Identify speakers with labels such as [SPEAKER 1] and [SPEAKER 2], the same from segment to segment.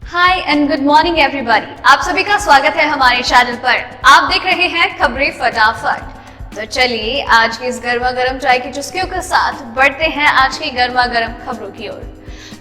[SPEAKER 1] Hi and good morning everybody. आप सभी का स्वागत है हमारे चैनल पर। आप देख रहे हैं खबरें फटाफट। तो चलिए आज की इस गर्मा गर्म चाय की चुस्कियों के साथ बढ़ते हैं आज की गर्मा गर्म खबरों की ओर।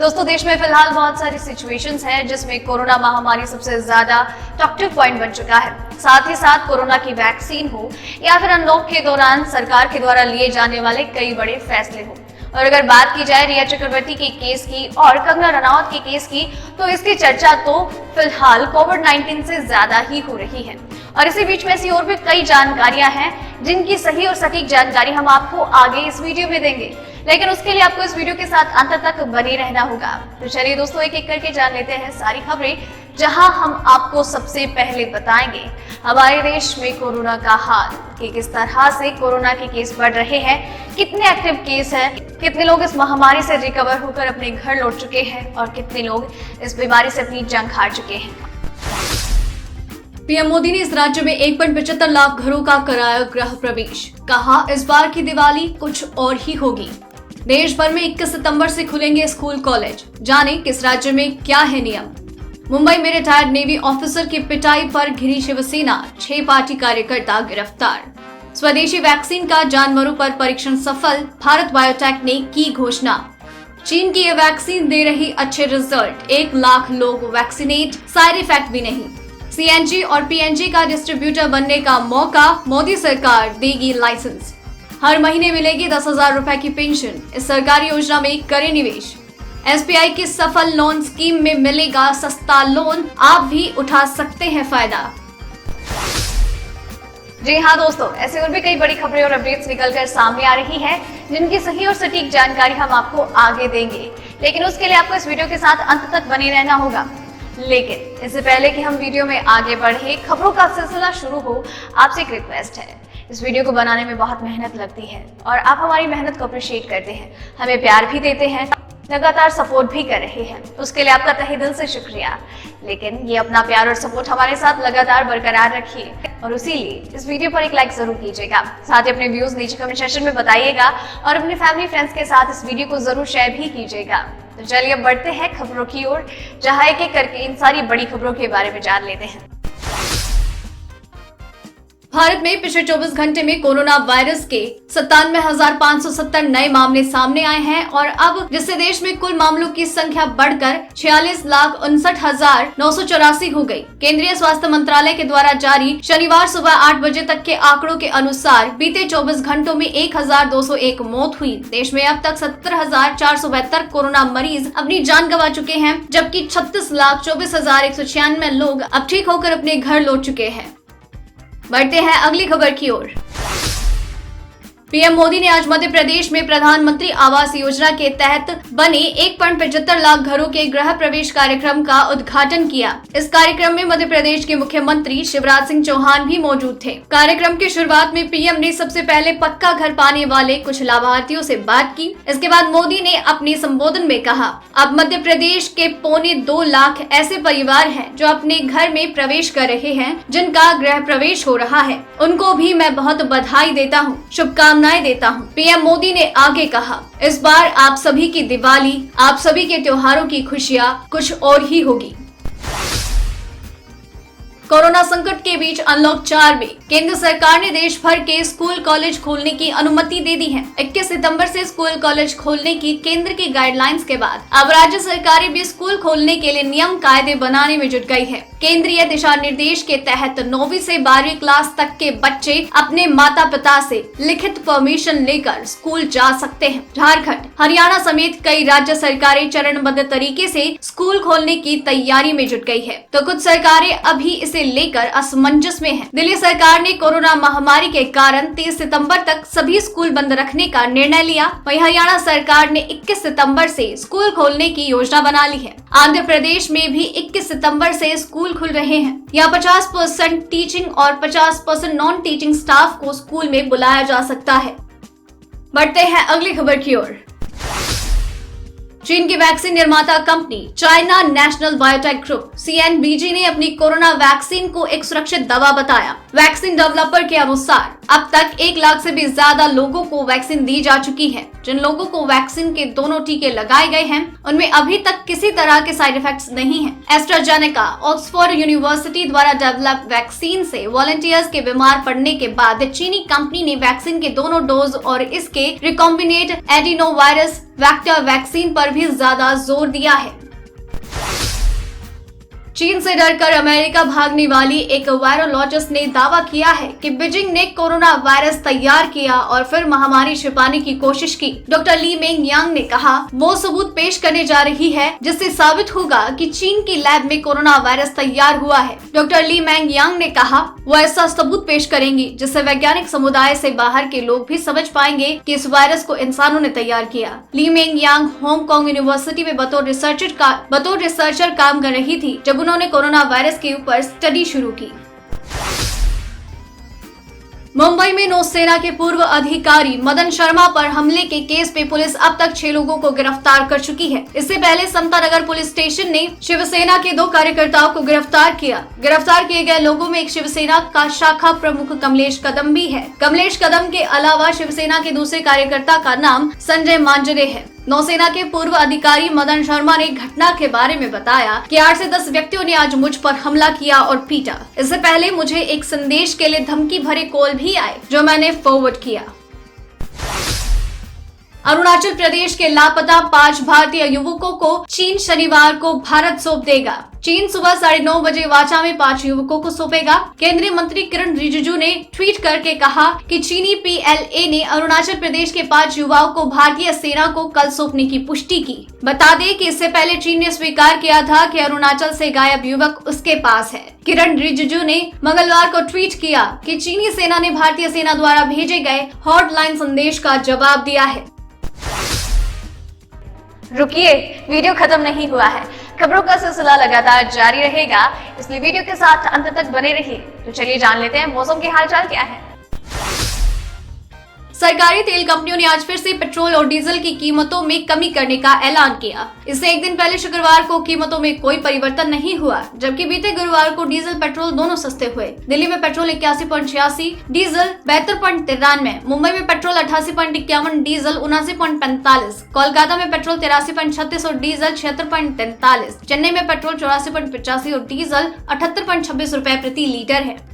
[SPEAKER 1] दोस्तों, देश में फिलहाल बहुत सारी सिचुएशंस हैं जिसमें कोरोना महामारी सबसे ज्यादा टॉकटिव पॉइंट बन चुका है। साथ ही साथ कोरोना की वैक्सीन हो या फिर अनलॉक के दौरान सरकार के द्वारा लिए जाने वाले कई बड़े फैसले हो। और अगर बात की जाए रिया चक्रवर्ती के केस की और कंगना रनौत के केस की, तो इसकी चर्चा तो फिलहाल कोविड-19 से ज्यादा ही हो रही है। और इसी बीच में ऐसी और भी कई जानकारियां हैं जिनकी सही और सटीक जानकारी हम आपको आगे इस वीडियो में देंगे, लेकिन उसके लिए आपको इस वीडियो के साथ अंत तक बने रहना होगा। तो चलिए दोस्तों, एक एक करके जान लेते हैं सारी खबरें, जहां हम आपको सबसे पहले बताएंगे हमारे देश में कोरोना का हाल, कि किस तरह से कोरोना के केस बढ़ रहे हैं, कितने एक्टिव केस हैं, कितने लोग इस महामारी से रिकवर होकर अपने घर लौट चुके हैं और कितने लोग इस बीमारी से अपनी जंग हार चुके हैं। पीएम मोदी ने इस राज्य में 1.75 लाख घरों का कराया गृह प्रवेश। कहा इस बार की दिवाली कुछ और ही होगी। देश भर में 21 सितंबर से खुलेंगे स्कूल कॉलेज। जाने किस राज्य में क्या है नियम। मुंबई में रिटायर्ड नेवी ऑफिसर की पिटाई पर घिरी शिवसेना, 6 पार्टी कार्यकर्ता गिरफ्तार। स्वदेशी वैक्सीन का जानवरों पर परीक्षण सफल, भारत बायोटेक ने की घोषणा। चीन की ये वैक्सीन दे रही अच्छे रिजल्ट, 1 लाख लोग वैक्सीनेट, साइड इफेक्ट भी नहीं। सीएनजी और पीएनजी का डिस्ट्रीब्यूटर बनने का मौका, मोदी सरकार देगी लाइसेंस। हर महीने मिलेगी 10,000 रुपए की पेंशन, इस सरकारी योजना में करें निवेश। एसबीआई की सफल लोन स्कीम में मिलेगा सस्ता लोन, आप भी उठा सकते हैं फायदा। जी हाँ दोस्तों, ऐसे और भी कई बड़ी खबरें और अपडेट्स निकलकर सामने आ रही हैं जिनकी सही और सटीक जानकारी हम आपको आगे देंगे, लेकिन उसके लिए आपको इस वीडियो के साथ अंत तक बने रहना होगा। लेकिन इससे पहले कि हम वीडियो में आगे बढ़े, खबरों का सिलसिला शुरू हो, आपसे एक रिक्वेस्ट है। इस वीडियो को बनाने में बहुत मेहनत लगती है और आप हमारी मेहनत को अप्रिशिएट करते हैं, हमें प्यार भी देते हैं, लगातार सपोर्ट भी कर रहे हैं। उसके लिए आपका तहे दिल से शुक्रिया। लेकिन ये अपना प्यार और सपोर्ट हमारे साथ लगातार बरकरार रखिए और इसीलिए इस वीडियो पर एक लाइक जरूर कीजिएगा। साथ ही अपने व्यूज नीचे कमेंट सेक्शन में बताइएगा और अपने फैमिली फ्रेंड्स के साथ इस वीडियो को जरूर शेयर भी कीजिएगा। तो चलिए अब बढ़ते हैं खबरों की ओर, जहां एक एक करके इन सारी बड़ी खबरों के बारे में जान लेते हैं। भारत में पिछले 24 घंटे में कोरोना वायरस के 97,570 नए मामले सामने आए हैं और अब जिससे देश में कुल मामलों की संख्या बढ़कर 46,59,984 हो गई। केंद्रीय स्वास्थ्य मंत्रालय के द्वारा जारी शनिवार सुबह 8 बजे तक के आंकड़ों के अनुसार बीते 24 घंटों में 1,201 मौत हुई। देश में अब तक 70,472 कोरोना मरीज अपनी जान गंवा चुके हैं, जबकि 36,24,196 लोग अब ठीक होकर अपने घर लौट चुके हैं। बढ़ते हैं अगली खबर की ओर। पीएम मोदी ने आज मध्य प्रदेश में प्रधानमंत्री आवास योजना के तहत बने 1.75 लाख घरों के गृह प्रवेश कार्यक्रम का उद्घाटन किया। इस कार्यक्रम में मध्य प्रदेश के मुख्यमंत्री शिवराज सिंह चौहान भी मौजूद थे। कार्यक्रम की शुरुआत में पीएम ने सबसे पहले पक्का घर पाने वाले कुछ लाभार्थियों से बात की। इसके बाद मोदी ने अपने संबोधन में कहा, अब मध्य प्रदेश के 2.25 लाख ऐसे परिवार हैं जो अपने घर में प्रवेश कर रहे हैं, जिनका गृह प्रवेश हो रहा है। उनको भी मैं बहुत बधाई देता हूँ, शुभकामनाएं देता हूँ। पीएम मोदी ने आगे कहा, इस बार आप सभी की दिवाली, आप सभी के त्योहारों की खुशियाँ कुछ और ही होगी। कोरोना संकट के बीच अनलॉक 4 में केंद्र सरकार ने देश भर के स्कूल कॉलेज खोलने की अनुमति दे दी है। 21 सितंबर से स्कूल कॉलेज खोलने की केंद्र की गाइडलाइंस के बाद अब राज्य सरकारें भी स्कूल खोलने के लिए नियम कायदे बनाने में जुट गई है। केंद्रीय दिशा निर्देश के तहत 9वीं से 12वीं क्लास तक के बच्चे अपने माता पिता से लिखित परमिशन लेकर स्कूल जा सकते हैं। झारखंड, हरियाणा समेत कई राज्य सरकारें चरणबद्ध तरीके से स्कूल खोलने की तैयारी में जुट गई है, तो कुछ सरकारें अभी इसे लेकर असमंजस में हैं। दिल्ली सरकार ने कोरोना महामारी के कारण 30 सितंबर तक सभी स्कूल बंद रखने का निर्णय लिया। वहीं हरियाणा सरकार ने 21 सितंबर से स्कूल खोलने की योजना बना ली है। आंध्र प्रदेश में भी 21 सितंबर से स्कूल खुल रहे हैं। यहाँ 50% टीचिंग और 50% नॉन टीचिंग स्टाफ को स्कूल में बुलाया जा सकता है। बढ़ते हैं अगली खबर की ओर। चीन की वैक्सीन निर्माता company China national biotech group CNBG ने अपनी कोरोना वैक्सीन को एक सुरक्षित दवा बताया। वैक्सीन डेवलपर के अनुसार अब तक 1 लाख से भी ज्यादा लोगों को वैक्सीन दी जा चुकी है। जिन लोगों को वैक्सीन के दोनों टीके लगाए गए हैं उनमें अभी तक किसी तरह के साइड इफेक्ट्स नहीं हैं। एस्ट्राजेनेका ऑक्सफोर्ड यूनिवर्सिटी द्वारा डेवलप वैक्सीन से वॉलंटियर्स के बीमार पड़ने के बाद चीनी कंपनी ने वैक्सीन के दोनों डोज और इसके रिकॉम्बिनेट एडिनोवायरस वेक्टर वैक्सीन पर भी ज्यादा जोर दिया है। चीन से डरकर अमेरिका भागने वाली एक वायरोलॉजिस्ट ने दावा किया है कि बीजिंग ने कोरोना वायरस तैयार किया और फिर महामारी छिपाने की कोशिश की। डॉक्टर ली मेंग यांग ने कहा वो सबूत पेश करने जा रही है जिससे साबित होगा कि चीन की लैब में कोरोना वायरस तैयार हुआ है। डॉक्टर ली मेंग यांग ने कहा वो ऐसा सबूत पेश करेंगी जिससे वैज्ञानिक समुदाय से बाहर के लोग भी समझ पाएंगे कि इस वायरस को इंसानों ने तैयार किया। ली मेंग यांग हांगकांग यूनिवर्सिटी में बतौर रिसर्चर काम कर रही थी जब उन्होंने कोरोना वायरस के ऊपर स्टडी शुरू की। मुंबई में नौसेना के पूर्व अधिकारी मदन शर्मा पर हमले के केस में पुलिस अब तक 6 लोगों को गिरफ्तार कर चुकी है। इससे पहले समता नगर पुलिस स्टेशन ने शिवसेना के 2 कार्यकर्ताओं को गिरफ्तार किया। गिरफ्तार किए गए लोगों में एक शिवसेना का शाखा प्रमुख कमलेश कदम भी है। कमलेश कदम के अलावा शिवसेना के दूसरे कार्यकर्ता का नाम संजय मांजरे है। नौसेना के पूर्व अधिकारी मदन शर्मा ने घटना के बारे में बताया कि 8 से 10 व्यक्तियों ने आज मुझ पर हमला किया और पीटा। इससे पहले मुझे एक संदेश के लिए धमकी भरे कॉल भी आए जो मैंने फॉरवर्ड किया। अरुणाचल प्रदेश के लापता 5 भारतीय युवकों को चीन शनिवार को भारत सौंप देगा। चीन सुबह 9:30 बजे वाचा में 5 युवकों को सौंपेगा। केंद्रीय मंत्री किरण रिजिजू ने ट्वीट करके कहा कि चीनी PLA ने अरुणाचल प्रदेश के 5 युवाओं को भारतीय सेना को कल सौंपने की पुष्टि की। बता दें कि इससे पहले चीन ने स्वीकार किया था कि अरुणाचल से गायब युवक उसके पास है। किरण रिजिजू ने मंगलवार को ट्वीट किया कि चीनी सेना ने भारतीय सेना द्वारा भेजे गए हॉटलाइन संदेश का जवाब दिया है। रुकिए, वीडियो खत्म नहीं हुआ है। खबरों का सिलसिला लगातार जारी रहेगा, इसलिए वीडियो के साथ अंत तक बने रहिए। तो चलिए जान लेते हैं मौसम के हालचाल क्या है। सरकारी तेल कंपनियों ने आज फिर से पेट्रोल और डीजल की कीमतों में कमी करने का ऐलान किया। इससे एक दिन पहले शुक्रवार को कीमतों में कोई परिवर्तन नहीं हुआ, जबकि बीते गुरुवार को डीजल पेट्रोल दोनों सस्ते हुए। दिल्ली में पेट्रोल 81.86, डीजल 72.93, मुंबई में पेट्रोल 88.51, डीजल 79.45, कोलकाता में पेट्रोल 83.36 और डीजल 76.43, चेन्नई में पेट्रोल 84.85 और डीजल 78.26 रुपए प्रति लीटर है।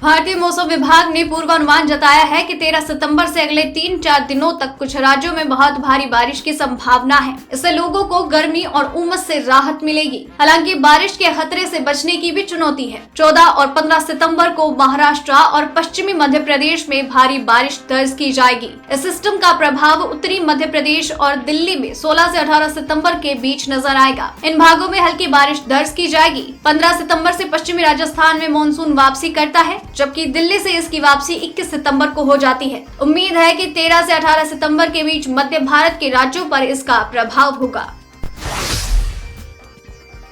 [SPEAKER 1] भारतीय मौसम विभाग ने पूर्वानुमान जताया है कि 13 सितंबर से अगले 3-4 दिनों तक कुछ राज्यों में बहुत भारी बारिश की संभावना है। इससे लोगों को गर्मी और उमस से राहत मिलेगी। हालांकि बारिश के खतरे से बचने की भी चुनौती है। 14 और 15 सितंबर को महाराष्ट्र और पश्चिमी मध्य प्रदेश में भारी बारिश दर्ज की जाएगी। इस सिस्टम का प्रभाव उत्तरी मध्य प्रदेश और दिल्ली में 16 से 18 सितंबर के बीच नजर आएगा। इन भागों में हल्की बारिश दर्ज की जाएगी। 15 सितंबर से पश्चिमी राजस्थान में मानसून वापसी करता है, जबकि दिल्ली से इसकी वापसी 21 सितंबर को हो जाती है। उम्मीद है कि 13 से 18 सितंबर के बीच मध्य भारत के राज्यों पर इसका प्रभाव होगा।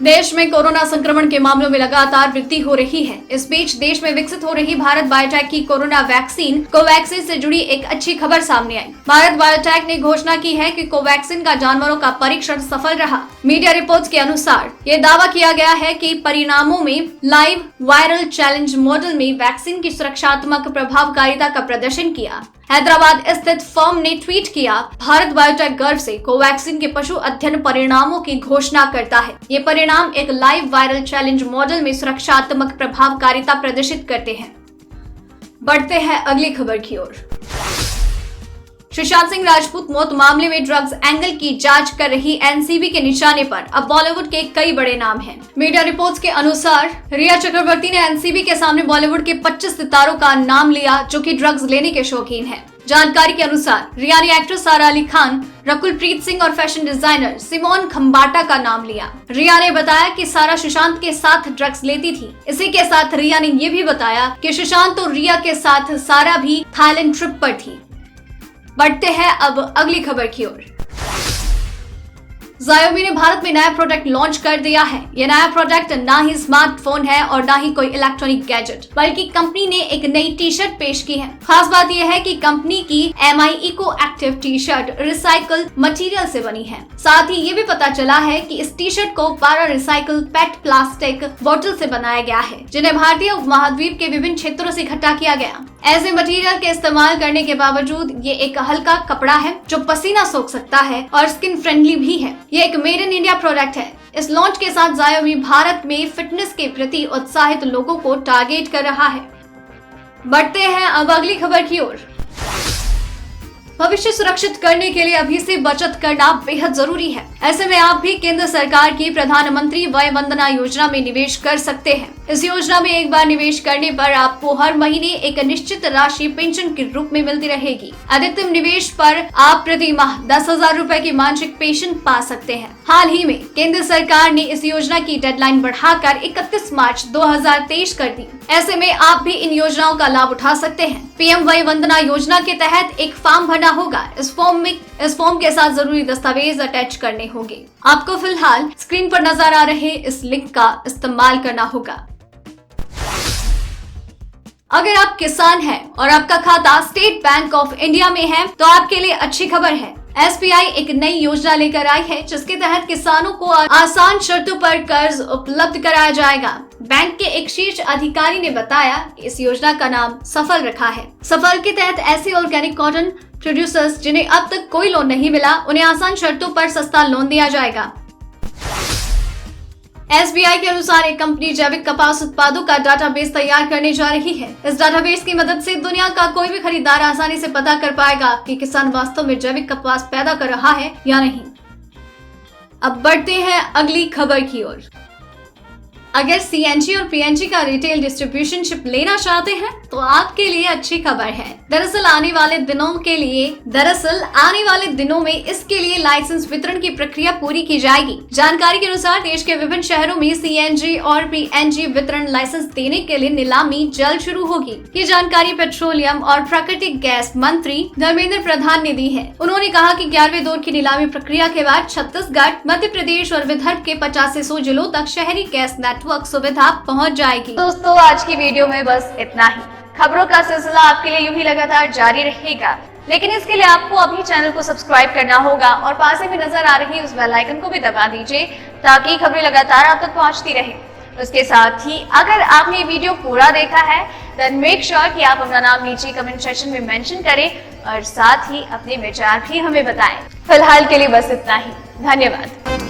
[SPEAKER 1] देश में कोरोना संक्रमण के मामलों में लगातार वृद्धि हो रही है। इस बीच देश में विकसित हो रही भारत बायोटेक की कोरोना वैक्सीन कोवैक्सीन से जुड़ी एक अच्छी खबर सामने आई। भारत बायोटेक ने घोषणा की है कि कोवैक्सीन का जानवरों का परीक्षण सफल रहा। मीडिया रिपोर्ट्स के अनुसार ये दावा किया गया है कि परिणामों में लाइव वायरल चैलेंज मॉडल में वैक्सीन की सुरक्षात्मक प्रभावकारिता का प्रदर्शन किया। हैदराबाद स्थित फर्म ने ट्वीट किया, भारत बायोटेक गर्व से कोवैक्सीन के पशु अध्ययन परिणामों की घोषणा करता है। ये परिणाम एक लाइव वायरल चैलेंज मॉडल में सुरक्षात्मक प्रभावकारिता प्रदर्शित करते हैं। बढ़ते हैं अगली खबर की ओर। सुशांत सिंह राजपूत मौत मामले में ड्रग्स एंगल की जांच कर रही एनसीबी के निशाने पर अब बॉलीवुड के कई बड़े नाम हैं। मीडिया रिपोर्ट्स के अनुसार रिया चक्रवर्ती ने एनसीबी के सामने बॉलीवुड के 25 सितारों का नाम लिया जो कि ड्रग्स लेने के शौकीन हैं। जानकारी के अनुसार रिया ने एक्ट्रेस सारा अली खान, रकुल प्रीत सिंह और फैशन डिजाइनर सिमोन खम्बाटा का नाम लिया। रिया ने बताया कि सारा सुशांत के साथ ड्रग्स लेती थी। इसी के साथ रिया ने ये भी बताया कि सुशांत और रिया के साथ सारा भी थाईलैंड ट्रिप पर थी। बढ़ते हैं अब अगली खबर की ओर। Xiaomi ने भारत में नया प्रोडक्ट लॉन्च कर दिया है। यह नया प्रोडक्ट ना ही स्मार्टफोन है और ना ही कोई इलेक्ट्रॉनिक गैजेट, बल्कि कंपनी ने एक नई टी शर्ट पेश की है। खास बात यह है कि कंपनी की MI eco active T shirt recycled material से बनी है। साथ ही ये भी पता चला है कि इस टी शर्ट को 12 रिसाइकल पेट प्लास्टिक बोतल से बनाया गया है, जिन्हें भारतीय उपमहाद्वीप के विभिन्न क्षेत्रों से इकट्ठा किया गया। ऐसे मटेरियल के इस्तेमाल करने के बावजूद ये एक हल्का कपड़ा है जो पसीना सोख सकता है और स्किन फ्रेंडली भी है। ये एक मेड इन इंडिया प्रोडक्ट है। इस लॉन्च के साथ Xiaomi भारत में फिटनेस के प्रति उत्साहित लोगों को टारगेट कर रहा है। बढ़ते हैं अब अगली खबर की ओर। भविष्य सुरक्षित करने के लिए अभी से बचत करना बेहद जरूरी है। ऐसे में आप भी केंद्र सरकार की प्रधानमंत्री वय वंदना योजना में निवेश कर सकते हैं। इस योजना में एक बार निवेश करने पर आपको हर महीने एक निश्चित राशि पेंशन के रूप में मिलती रहेगी। अधिकतम निवेश पर आप प्रति माह 10,000 रूपए की मासिक पेंशन पा सकते हैं। हाल ही में केंद्र सरकार ने इस योजना की डेडलाइन बढ़ाकर 31 मार्च 2023 कर दी। ऐसे में आप भी इन योजनाओं का लाभ उठा सकते हैं। PM वय वंदना योजना के तहत एक फॉर्म भरना होगा। इस फॉर्म के साथ जरूरी दस्तावेज अटैच करने होंगे। आपको फिलहाल स्क्रीन पर नजर आ रहे इस लिंक का इस्तेमाल करना होगा। अगर आप किसान हैं और आपका खाता स्टेट बैंक ऑफ इंडिया में है तो आपके लिए अच्छी खबर है। SBI एक नई योजना लेकर आई है जिसके तहत किसानों को आसान शर्तों पर कर्ज उपलब्ध कराया जाएगा। बैंक के एक शीर्ष अधिकारी ने बताया कि इस योजना का नाम सफल रखा है। सफल के तहत ऐसे ऑर्गेनिक कॉटन प्रोड्यूसर्स जिन्हें अब तक कोई लोन नहीं मिला, उन्हें आसान शर्तों पर सस्ता लोन दिया जाएगा। SBI के अनुसार एक कंपनी जैविक कपास उत्पादों का डाटाबेस तैयार करने जा रही है। इस डाटाबेस की मदद से दुनिया का कोई भी खरीदार आसानी से पता कर पाएगा कि किसान वास्तव में जैविक कपास पैदा कर रहा है या नहीं। अब बढ़ते हैं अगली खबर की ओर। अगर CNG और PNG का रिटेल डिस्ट्रीब्यूशनशिप लेना चाहते हैं तो आपके लिए अच्छी खबर है। दरअसल आने वाले दिनों में इसके लिए लाइसेंस वितरण की प्रक्रिया पूरी की जाएगी। जानकारी के अनुसार देश के विभिन्न शहरों में CNG और PNG वितरण लाइसेंस देने के लिए नीलामी जल्द शुरू होगी। ये जानकारी पेट्रोलियम और प्राकृतिक गैस मंत्री धर्मेंद्र प्रधान ने दी है। उन्होंने कहा कि 11वें दौर की नीलामी प्रक्रिया के बाद छत्तीसगढ़, मध्य प्रदेश और विदर्भ के 50 से 100 जिलों तक शहरी गैस नेटवर्क सुविधा पहुंच जाएगी। दोस्तों, आज की वीडियो में बस इतना ही। खबरों का सिलसिला आपके लिए यूं ही लगातार जारी रहेगा, लेकिन इसके लिए आपको अभी चैनल को सब्सक्राइब करना होगा और पास में नजर आ रही उस बेल आइकन को भी दबा दीजिए ताकि खबरें लगातार आप तक पहुंचती रहे। उसके साथ ही अगर आपने वीडियो पूरा देखा है देन मेक श्योर कि आप अपना नाम नीचे कमेंट सेक्शन में मेंशन करें और साथ ही अपने विचार भी हमें बताएं। फिलहाल के लिए बस इतना ही। धन्यवाद।